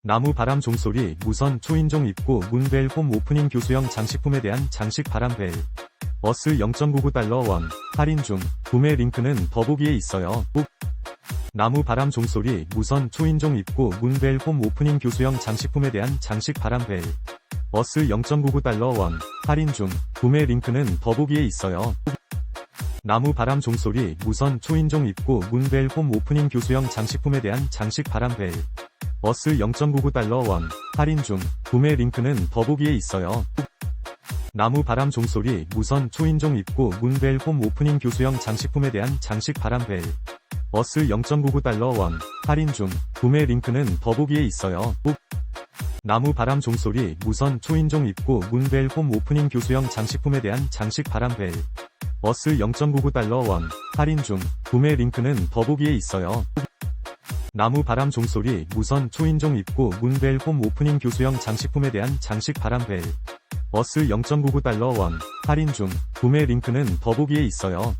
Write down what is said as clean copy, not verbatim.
나무 바람 종소리, 무선 초인종 입구, 문벨 홈 오프닝 교수형 장식품에 대한 장식 바람 벨. 어스 0.99달러 원, 할인 중, 구매 링크는 더보기에 있어요. 나무 바람 종소리, 무선 초인종 입구, 문벨 홈 오프닝 교수형 장식품에 대한 장식 바람 벨. 어스 0.99달러 원, 할인 중, 구매 링크는 더보기에 있어요. 나무 바람 종소리, 무선 초인종 입구, 문벨 홈 오프닝 교수형 장식품에 대한 장식 바람 벨. 어스 0.99달러 원, 할인 중, 구매 링크는 더보기에 있어요. 나무 바람 종소리, 무선 초인종 입구, 문벨 홈 오프닝 교수형 장식품에 대한 장식 바람 벨. 어스 0.99달러 원, 할인 중, 구매 링크는 더보기에 있어요. 나무 바람 종소리, 무선 초인종 입구, 문벨 홈 오프닝 교수형 장식품에 대한 장식 바람 벨. 어스 0.99달러 원, 할인 중, 구매 링크는 더보기에 있어요. 나무 바람 종소리, 무선 초인종 입구, 문벨 홈 오프닝 교수형 장식품에 대한 장식 바람 벨. 어스 0.99달러 원, 할인 중, 구매 링크는 더보기에 있어요.